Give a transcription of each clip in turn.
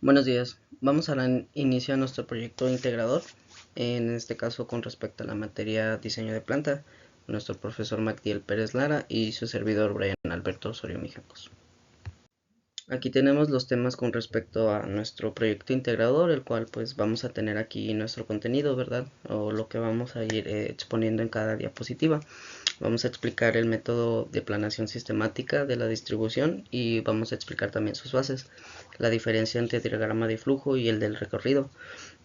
Buenos días. Vamos a dar inicio a nuestro proyecto integrador, en este caso con respecto a la materia diseño de planta, nuestro profesor Magdiel Pérez Lara y su servidor Brian Alberto Osorio Mijangos. Aquí tenemos los temas con respecto a nuestro proyecto integrador, el cual pues vamos a tener aquí nuestro contenido, ¿verdad? O lo que vamos a ir exponiendo en cada diapositiva. Vamos a explicar el método de planeación sistemática de la distribución y vamos a explicar también sus bases, la diferencia entre el diagrama de flujo y el del recorrido.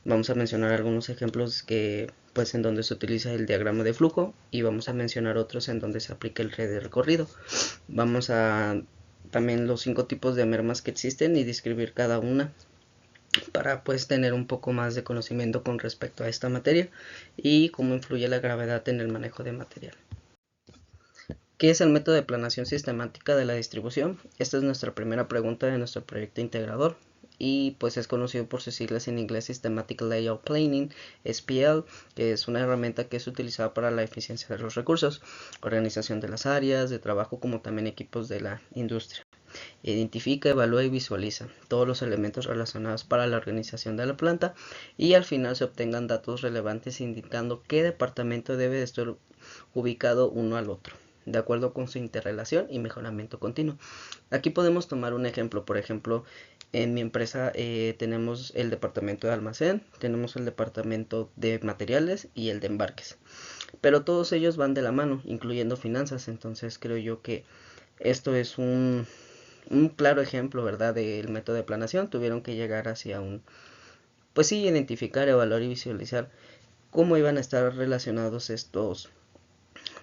Vamos a mencionar algunos ejemplos que pues en donde se utiliza el diagrama de flujo y vamos a mencionar otros en donde se aplica el de recorrido. Vamos a también los 5 tipos de mermas que existen y describir cada una para pues tener un poco más de conocimiento con respecto a esta materia y cómo influye la gravedad en el manejo de material. ¿Qué es el método de planeación sistemática de la distribución? Esta es nuestra primera pregunta de nuestro proyecto integrador y pues es conocido por sus siglas en inglés Systematic Layout Planning, SPL, que es una herramienta que es utilizada para la eficiencia de los recursos, organización de las áreas de trabajo como también equipos de la industria. Identifica, evalúa y visualiza todos los elementos relacionados para la organización de la planta y al final se obtengan datos relevantes indicando qué departamento debe de estar ubicado uno al otro, de acuerdo con su interrelación y mejoramiento continuo. Aquí podemos tomar un ejemplo, por ejemplo, en mi empresa tenemos el departamento de almacén, tenemos el departamento de materiales y el de embarques, pero todos ellos van de la mano, incluyendo finanzas, entonces creo yo que esto es un claro ejemplo, ¿verdad?, del método de planeación. Tuvieron que llegar hacia pues sí, identificar, evaluar y visualizar cómo iban a estar relacionados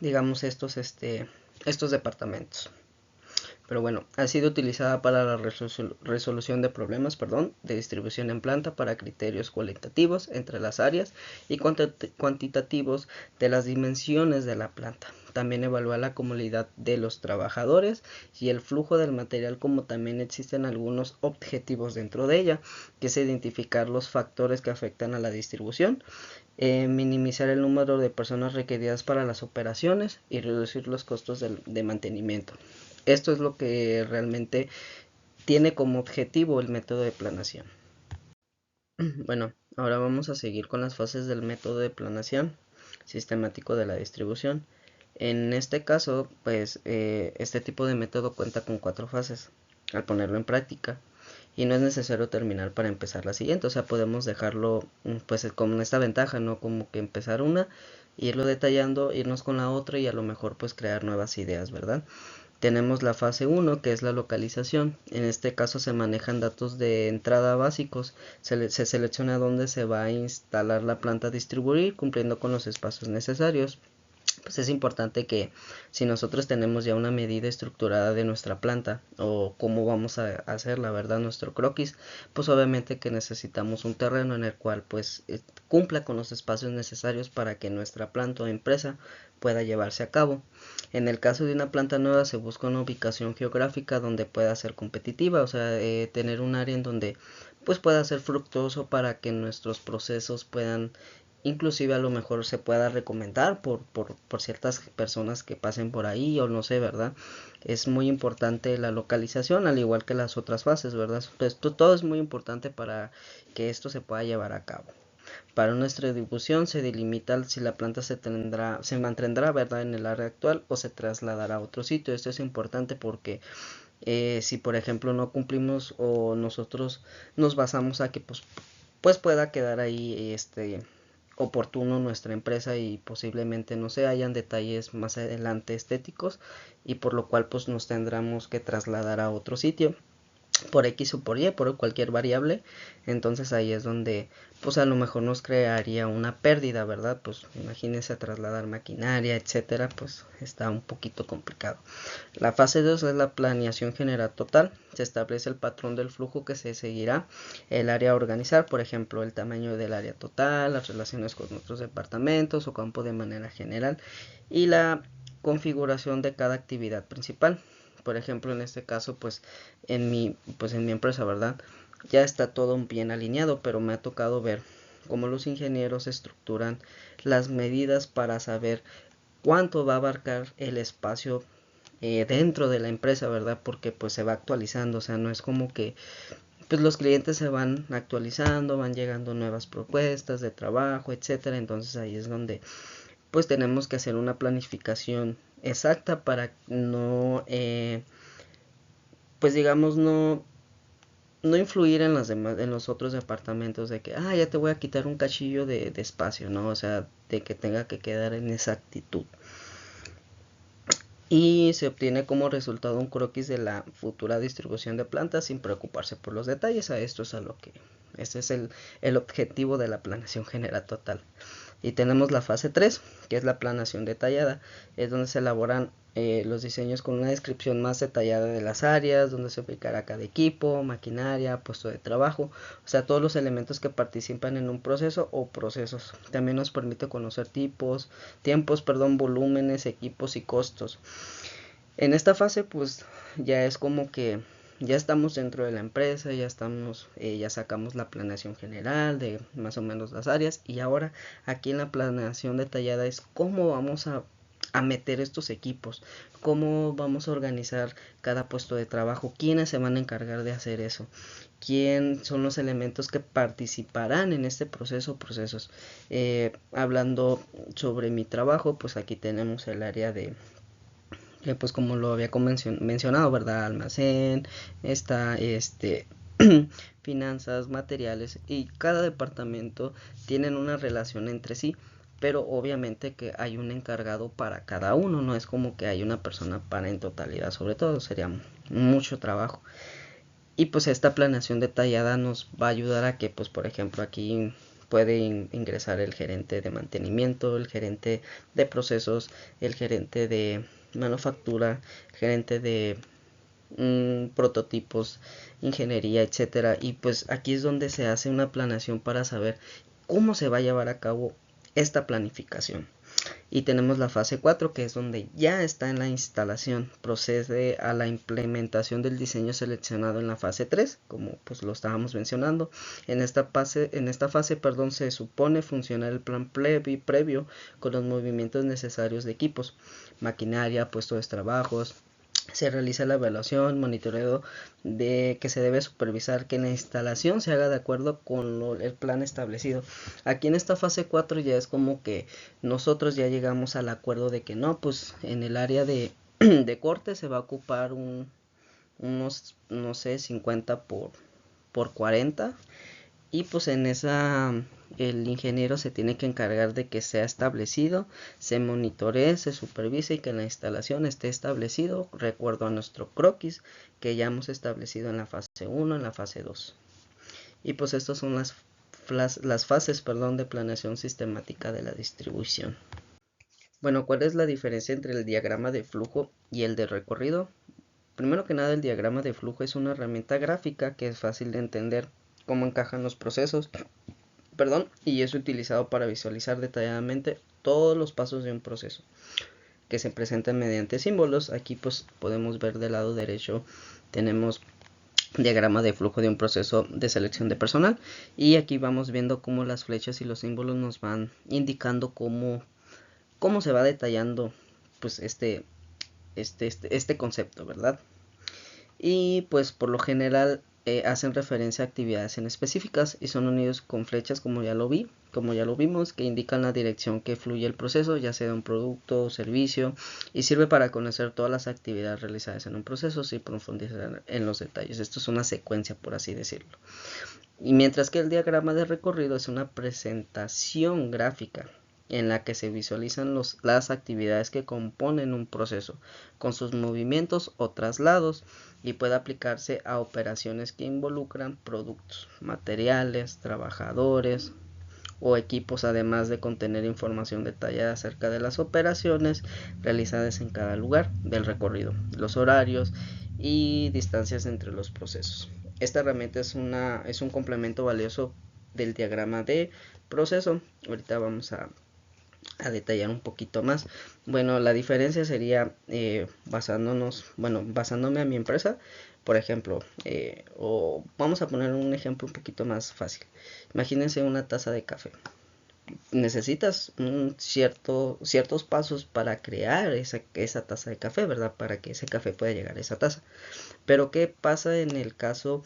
digamos, estos departamentos. Pero bueno, ha sido utilizada para la resolución de problemas, de distribución en planta para criterios cualitativos entre las áreas y cuantitativos de las dimensiones de la planta. También evalúa la comodidad de los trabajadores y el flujo del material, como también existen algunos objetivos dentro de ella, que es identificar los factores que afectan a la distribución, minimizar el número de personas requeridas para las operaciones y reducir los costos de mantenimiento. Esto es lo que realmente tiene como objetivo el método de planeación. Bueno, ahora vamos a seguir con las fases del método de planeación sistemático de la distribución. En este caso, pues este tipo de método cuenta con 4 fases al ponerlo en práctica y no es necesario terminar para empezar la siguiente, o sea, podemos dejarlo pues con esta ventaja, ¿no? Como que empezar una, irlo detallando, irnos con la otra y a lo mejor pues crear nuevas ideas, ¿verdad? Tenemos la fase 1, que es la localización. En este caso se manejan datos de entrada básicos. Se selecciona dónde se va a instalar la planta a distribuir, cumpliendo con los espacios necesarios. Pues es importante que si nosotros tenemos ya una medida estructurada de nuestra planta o cómo vamos a hacer la verdad nuestro croquis, pues obviamente que necesitamos un terreno en el cual pues cumpla con los espacios necesarios para que nuestra planta o empresa pueda llevarse a cabo. En el caso de una planta nueva se busca una ubicación geográfica donde pueda ser competitiva, o sea, tener un área en donde pues pueda ser fructuoso para que nuestros procesos puedan, inclusive a lo mejor se pueda recomendar por ciertas personas que pasen por ahí o no sé, ¿verdad? Es muy importante la localización, al igual que las otras fases, ¿verdad? Pues todo es muy importante para que esto se pueda llevar a cabo. Para nuestra distribución se delimita si la planta se mantendrá, ¿verdad?, en el área actual o se trasladará a otro sitio. Esto es importante porque si por ejemplo no cumplimos o nosotros nos basamos a que pues pueda quedar ahí oportuno nuestra empresa y posiblemente no se hayan detalles más adelante estéticos y por lo cual pues nos tendremos que trasladar a otro sitio por X o por Y, por cualquier variable, entonces ahí es donde pues a lo mejor nos crearía una pérdida, ¿verdad? Pues imagínense trasladar maquinaria, etcétera, pues está un poquito complicado. La fase 2 es la planeación general total, se establece el patrón del flujo que se seguirá, el área a organizar, por ejemplo, el tamaño del área total, las relaciones con otros departamentos o campo de manera general y la configuración de cada actividad principal. Por ejemplo, en este caso, pues en mi empresa, ¿verdad? Ya está todo bien alineado, pero me ha tocado ver cómo los ingenieros estructuran las medidas para saber cuánto va a abarcar el espacio dentro de la empresa, ¿verdad? Porque pues se va actualizando, o sea, no es como que pues los clientes se van actualizando, van llegando nuevas propuestas de trabajo, etcétera. Entonces ahí es donde pues tenemos que hacer una planificación exacta para no, pues digamos, no influir en las demás, en los otros departamentos de que, ya te voy a quitar un cachillo de espacio, ¿no? O sea, de que tenga que quedar en esa actitud. Y se obtiene como resultado un croquis de la futura distribución de plantas sin preocuparse por los detalles. A esto es a lo que, este es el objetivo de la planeación general total. Y tenemos la fase 3, que es la planeación detallada, es donde se elaboran los diseños con una descripción más detallada de las áreas, donde se ubicará cada equipo, maquinaria, puesto de trabajo, o sea, todos los elementos que participan en un proceso o procesos. También nos permite conocer tiempos, volúmenes, equipos y costos. En esta fase, pues ya es como que ya estamos dentro de la empresa, ya estamos, ya sacamos la planeación general de más o menos las áreas, y ahora aquí en la planeación detallada es cómo vamos a meter estos equipos, cómo vamos a organizar cada puesto de trabajo, quiénes se van a encargar de hacer eso, quién son los elementos que participarán en este procesos. Hablando sobre mi trabajo, pues aquí tenemos el área de pues como lo había mencionado, ¿verdad? Almacén, está finanzas, materiales, y cada departamento tienen una relación entre sí, pero obviamente que hay un encargado para cada uno, no es como que hay una persona para en totalidad, sobre todo sería mucho trabajo. Y pues esta planeación detallada nos va a ayudar a que, pues por ejemplo, aquí puede ingresar el gerente de mantenimiento, el gerente de procesos, el gerente de manufactura, el gerente de prototipos, ingeniería, etcétera. Y pues aquí es donde se hace una planeación para saber cómo se va a llevar a cabo esta planificación. Y tenemos la fase 4, que es donde ya está en la instalación, procede a la implementación del diseño seleccionado en la fase 3, como pues lo estábamos mencionando. En esta fase, se supone funcionar el plan previo con los movimientos necesarios de equipos, maquinaria, puestos de trabajos. Se realiza la evaluación, monitoreo de que se debe supervisar que la instalación se haga de acuerdo con el plan establecido. Aquí en esta fase 4 ya es como que nosotros ya llegamos al acuerdo de que no, pues en el área de corte se va a ocupar unos, no sé, 50 por 40, y pues en esa el ingeniero se tiene que encargar de que sea establecido, se monitoree, se supervise y que la instalación esté establecido, recuerdo a nuestro croquis que ya hemos establecido en la fase 1, en la fase 2. Y pues estas son las fases, de planeación sistemática de la distribución. Bueno, ¿cuál es la diferencia entre el diagrama de flujo y el de recorrido? Primero que nada, el diagrama de flujo es una herramienta gráfica que es fácil de entender cómo encajan los procesos, y es utilizado para visualizar detalladamente todos los pasos de un proceso, que se presentan mediante símbolos. Aquí pues podemos ver del lado derecho tenemos diagrama de flujo de un proceso de selección de personal, y aquí vamos viendo cómo las flechas y los símbolos nos van indicando cómo se va detallando pues este concepto, ¿verdad? Y pues por lo general hacen referencia a actividades en específicas y son unidos con flechas, como ya lo vimos, que indican la dirección que fluye el proceso, ya sea de un producto o servicio, y sirve para conocer todas las actividades realizadas en un proceso sin profundizar en los detalles. Esto es una secuencia, por así decirlo. Y mientras que el diagrama de recorrido es una presentación gráfica en la que se visualizan las actividades que componen un proceso, con sus movimientos o traslados, y puede aplicarse a operaciones que involucran productos, materiales, trabajadores o equipos, además de contener información detallada acerca de las operaciones realizadas en cada lugar del recorrido, los horarios y distancias entre los procesos. Esta herramienta es un complemento valioso del diagrama de proceso. Ahorita vamos a detallar un poquito más. Bueno, la diferencia sería basándome a mi empresa, por ejemplo, o vamos a poner un ejemplo un poquito más fácil. Imagínense una taza de café. Necesitas ciertos pasos para crear esa taza de café, ¿verdad? Para que ese café pueda llegar a esa taza. Pero ¿qué pasa en el caso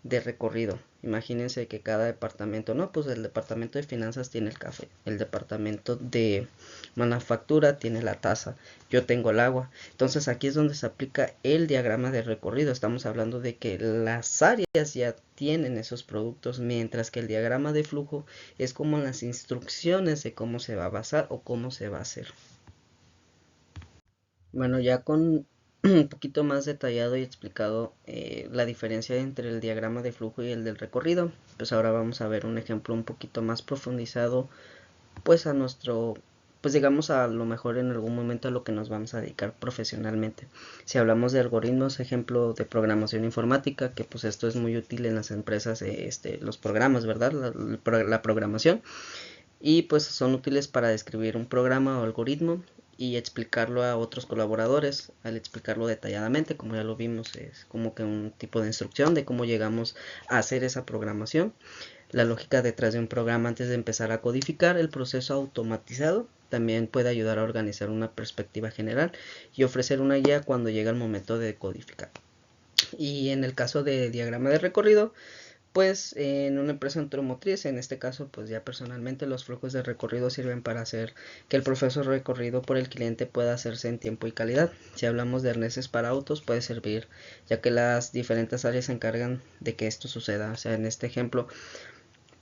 de recorrido. Imagínense que cada departamento, no, pues el departamento de finanzas tiene el café, el departamento de manufactura tiene la taza, yo tengo el agua. Entonces aquí es donde se aplica el diagrama de recorrido. Estamos hablando de que las áreas ya tienen esos productos, mientras que el diagrama de flujo es como las instrucciones de cómo se va a basar o cómo se va a hacer. Bueno, ya con un poquito más detallado y explicado la diferencia entre el diagrama de flujo y el del recorrido, pues ahora vamos a ver un ejemplo un poquito más profundizado, pues a nuestro, pues digamos a lo mejor en algún momento a lo que nos vamos a dedicar profesionalmente. Si hablamos de algoritmos, ejemplo de programación informática, que pues esto es muy útil en las empresas, los programas, ¿verdad? La programación y pues son útiles para describir un programa o algoritmo y explicarlo a otros colaboradores. Al explicarlo detalladamente, como ya lo vimos, es como que un tipo de instrucción de cómo llegamos a hacer esa programación, la lógica detrás de un programa antes de empezar a codificar, el proceso automatizado también puede ayudar a organizar una perspectiva general y ofrecer una guía cuando llega el momento de codificar. Y en el caso de diagrama de recorrido, pues en una empresa automotriz, en este caso, pues ya personalmente los flujos de recorrido sirven para hacer que el proceso recorrido por el cliente pueda hacerse en tiempo y calidad. Si hablamos de arneses para autos, puede servir, ya que las diferentes áreas se encargan de que esto suceda. O sea, en este ejemplo,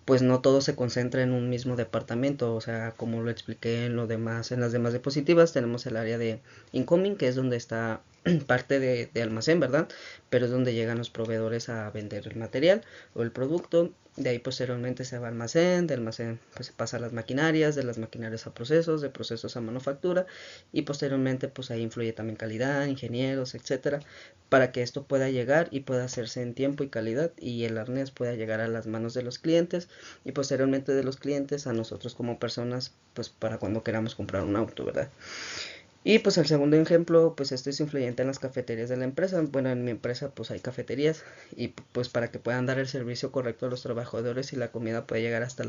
pues no todo se concentra en un mismo departamento, o sea, como lo expliqué en lo demás, en las demás diapositivas, tenemos el área de incoming, que es donde está parte de almacén, ¿verdad? Pero es donde llegan los proveedores a vender el material o el producto. De ahí posteriormente se va al almacén, de almacén pues se pasa a las maquinarias, de las maquinarias a procesos, de procesos a manufactura y posteriormente pues ahí influye también calidad, ingenieros, etcétera, para que esto pueda llegar y pueda hacerse en tiempo y calidad y el arnés pueda llegar a las manos de los clientes y posteriormente de los clientes a nosotros como personas pues para cuando queramos comprar un auto, ¿verdad? Y pues el segundo ejemplo, pues esto es influyente en las cafeterías de la empresa. Bueno, en mi empresa pues hay cafeterías y pues para que puedan dar el servicio correcto a los trabajadores y la comida pueda llegar hasta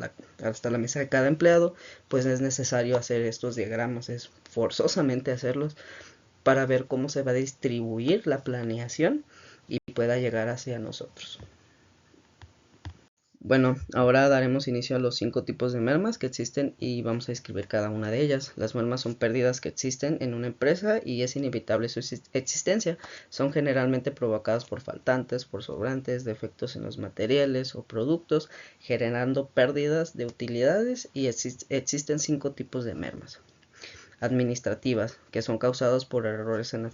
la mesa de cada empleado, pues es necesario hacer estos diagramas, es forzosamente hacerlos para ver cómo se va a distribuir la planeación y pueda llegar hacia nosotros. Bueno, ahora daremos inicio a los 5 tipos de mermas que existen y vamos a describir cada una de ellas. Las mermas son pérdidas que existen en una empresa y es inevitable su existencia. Son generalmente provocadas por faltantes, por sobrantes, defectos en los materiales o productos, generando pérdidas de utilidades y existen 5 tipos de mermas. Administrativas, que son causadas por errores en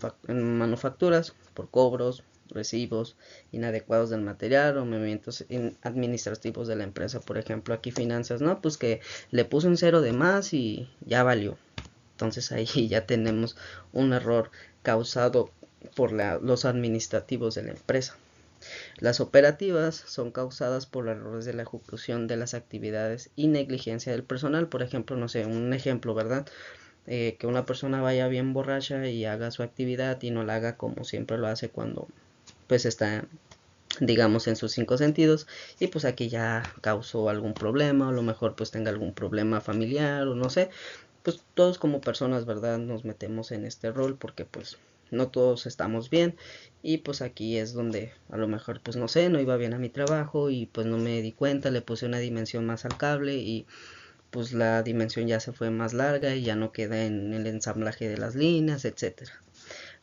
manufacturas, por cobros, recibos inadecuados del material o movimientos administrativos de la empresa. Por ejemplo, aquí finanzas, no, pues que le puse un cero de más y ya valió. Entonces ahí ya tenemos un error causado por los administrativos de la empresa. Las operativas son causadas por errores de la ejecución de las actividades y negligencia del personal. Por ejemplo, no sé, un ejemplo, ¿verdad? Que una persona vaya bien borracha y haga su actividad y no la haga como siempre lo hace cuando pues está digamos en sus 5 sentidos y pues aquí ya causó algún problema o a lo mejor pues tenga algún problema familiar o no sé, pues todos como personas, ¿verdad? Nos metemos en este rol porque pues no todos estamos bien y pues aquí es donde a lo mejor pues no sé, no iba bien a mi trabajo y pues no me di cuenta, le puse una dimensión más al cable y pues la dimensión ya se fue más larga y ya no queda en el ensamblaje de las líneas, etcétera.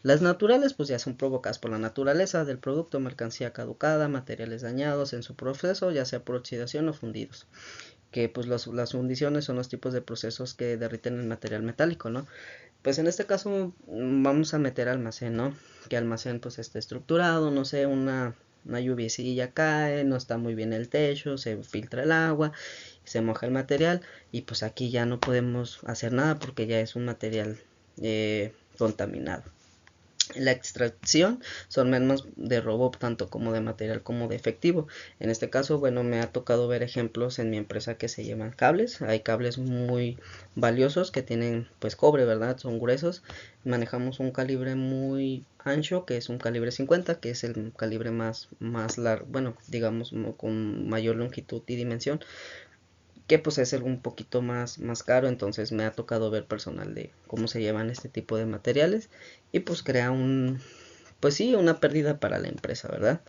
Las naturales pues ya son provocadas por la naturaleza del producto, mercancía caducada, materiales dañados en su proceso, ya sea por oxidación o fundidos. Que pues las fundiciones son los tipos de procesos que derriten el material metálico, ¿no? Pues en este caso vamos a meter almacén, ¿no? Que almacén pues esté estructurado, no sé, una lluviecilla cae, no está muy bien el techo, se filtra el agua, se moja el material y pues aquí ya no podemos hacer nada porque ya es un material contaminado. La extracción son mermas de robo tanto como de material como de efectivo. En este caso, bueno, me ha tocado ver ejemplos en mi empresa que se llaman cables. Hay cables muy valiosos que tienen pues cobre, ¿verdad? Son gruesos. Manejamos un calibre muy ancho que es un calibre 50, que es el calibre más largo, bueno, digamos con mayor longitud y dimensión, que pues es algo un poquito más caro. Entonces me ha tocado ver personal de cómo se llevan este tipo de materiales y pues crea pues sí, una pérdida para la empresa, ¿verdad?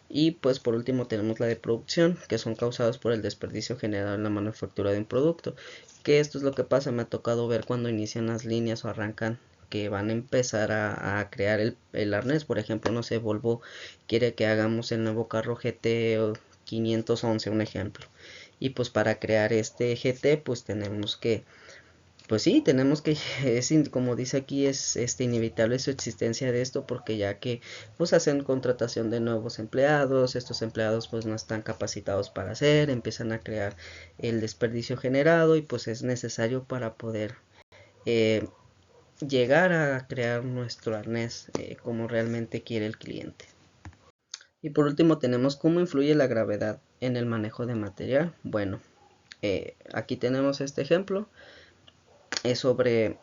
Y pues por último tenemos la de producción, que son causados por el desperdicio generado en la manufactura de un producto, que esto es lo que pasa, me ha tocado ver cuando inician las líneas o arrancan, que van a empezar a crear el arnés. Por ejemplo, no sé, Volvo quiere que hagamos el nuevo carro GT 511, un ejemplo, y pues para crear este GT pues tenemos que, pues sí, tenemos que, como dice aquí, es inevitable su existencia de esto, porque ya que pues hacen contratación de nuevos empleados, estos empleados pues no están capacitados para hacer, empiezan a crear el desperdicio generado, y pues es necesario para poder eh, llegar a crear nuestro arnés como realmente quiere el cliente. Y por último tenemos cómo influye la gravedad en el manejo de material. Bueno, aquí tenemos este ejemplo, es sobre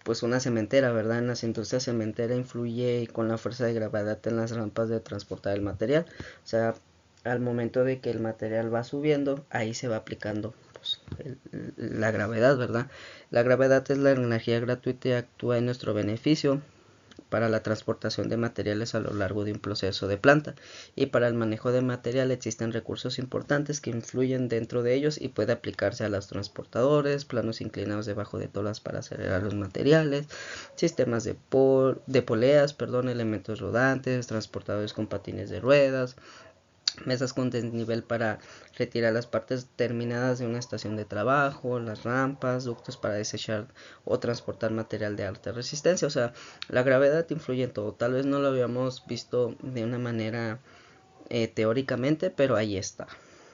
pues una cementera, ¿verdad? En las industrias cementera influye con la fuerza de gravedad en las rampas de transportar el material. O sea, al momento de que el material va subiendo, ahí se va aplicando pues, la gravedad, ¿verdad? La gravedad es la energía gratuita y actúa en nuestro beneficio para la transportación de materiales a lo largo de un proceso de planta, y para el manejo de material existen recursos importantes que influyen dentro de ellos y puede aplicarse a los transportadores, planos inclinados debajo de tolas para acelerar los materiales, sistemas de poleas, elementos rodantes, transportadores con patines de ruedas, mesas con desnivel para retirar las partes terminadas de una estación de trabajo, las rampas, ductos para desechar o transportar material de alta resistencia. O sea, la gravedad influye en todo. Tal vez no lo habíamos visto de una manera teóricamente, pero ahí está.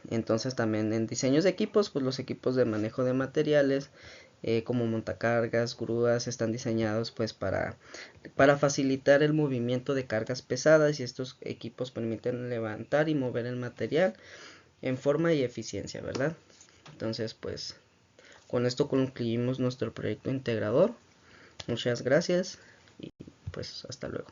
Entonces también en diseños de equipos, pues los equipos de manejo de materiales como montacargas, grúas, están diseñados pues para facilitar el movimiento de cargas pesadas, y estos equipos permiten levantar y mover el material en forma y eficiencia, ¿verdad? Entonces pues con esto concluimos nuestro proyecto integrador. Muchas gracias y pues hasta luego.